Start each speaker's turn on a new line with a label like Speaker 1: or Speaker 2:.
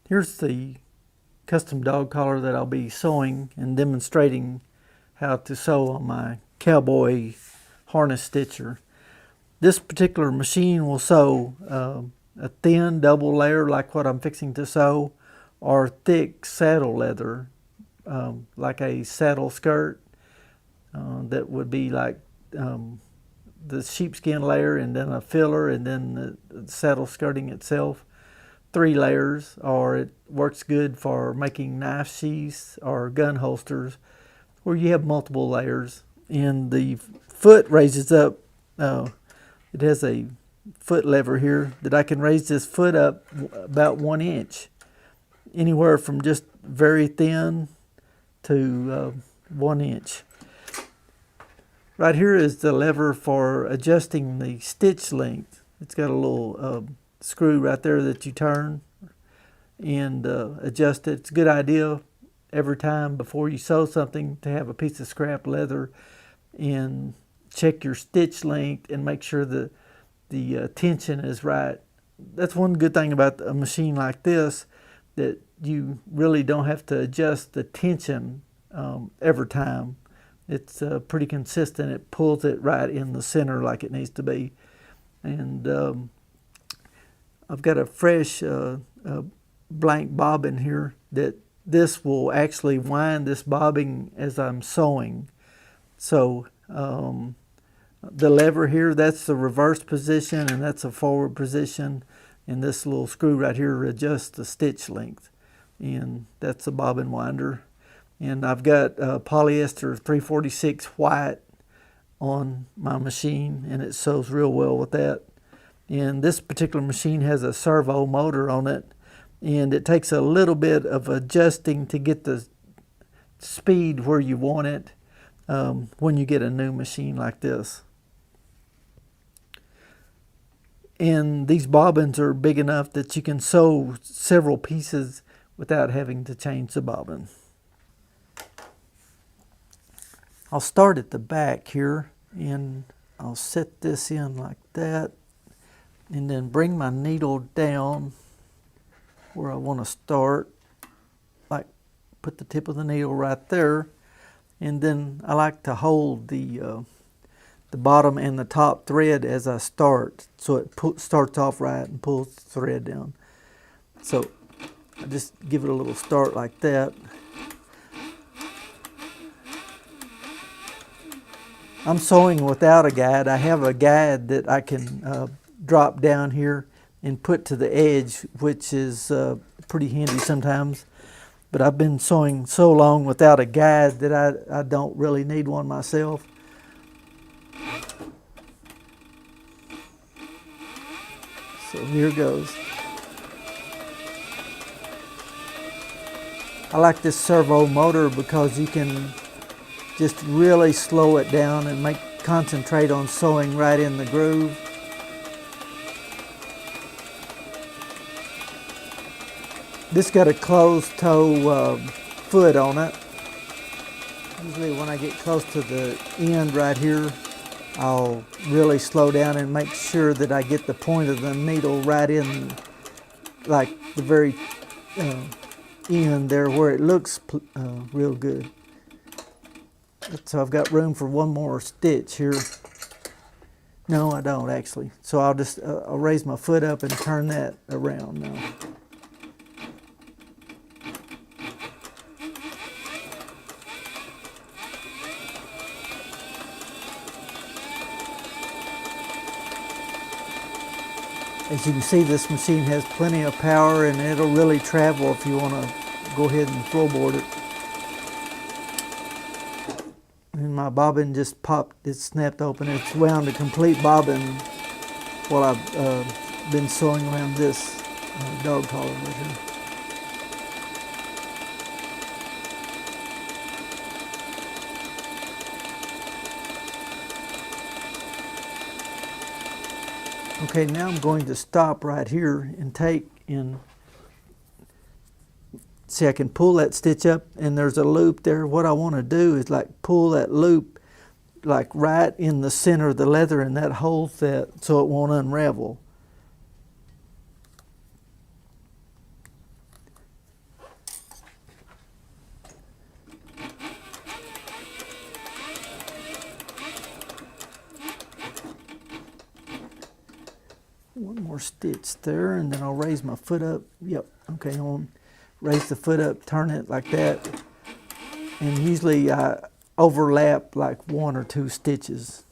Speaker 1: Here's the custom dog collar that I'll be sewing and demonstrating how to sew on my Cowboy harness stitcher. This particular machine will sew a thin double layer like what I'm fixing to sew, or thick saddle leather like a saddle skirt that would be like the sheepskin layer and then a filler and then the saddle skirting itself. 3 layers, or it works good for making knife sheaths or gun holsters where you have multiple layers. And the foot raises up, it has a foot lever here that I can raise this foot up about 1 inch, anywhere from just very thin to 1 inch. Right here is the lever for adjusting the stitch length. It's got a little screw right there that you turn and adjust it. It's a good idea every time before you sew something to have a piece of scrap leather and check your stitch length and make sure that the tension is right. That's one good thing about a machine like this, that you really don't have to adjust the tension every time. It's pretty consistent. It pulls it right in the center like it needs to be. And I've got a fresh blank bobbin here that this will actually wind this bobbin as I'm sewing. So the lever here, that's the reverse position and that's a forward position, and this little screw right here adjusts the stitch length, and that's the bobbin winder. And I've got polyester 346 white on my machine, and it sews real well with that. And this particular machine has a servo motor on it, and it takes a little bit of adjusting to get the speed where you want it when you get a new machine like this. And these bobbins are big enough that you can sew several pieces without having to change the bobbin. I'll start at the back here, and I'll set this in like that, and then bring my needle down where I want to start, like put the tip of the needle right there, and then I like to hold the bottom and the top thread as I start, so it starts off right and pulls the thread down. So I just give it a little start like that. I'm sewing without a guide. I have a guide that I can drop down here and put to the edge, which is pretty handy sometimes. But I've been sewing so long without a guide that I don't really need one myself. So here goes. I like this servo motor because you can just really slow it down and concentrate on sewing right in the groove. This got a closed toe foot on it. Usually when I get close to the end right here, I'll really slow down and make sure that I get the point of the needle right in, like the very end there where it looks real good. So I've got room for one more stitch here. No, I don't actually. So I'll just I'll raise my foot up and turn that around now. As you can see, this machine has plenty of power, and it'll really travel if you want to go ahead and floorboard it. And my bobbin just popped, it snapped open. It's wound a complete bobbin while I've been sewing around this dog collar right here. Okay, now I'm going to stop right here and see, I can pull that stitch up and there's a loop there. What I want to do is like pull that loop like right in the center of the leather, and that holds that so it won't unravel. one more stitch there, and then I'll raise my foot up. Yep, okay, on. Raise the foot up, turn it like that, and usually I overlap like 1 or 2 stitches.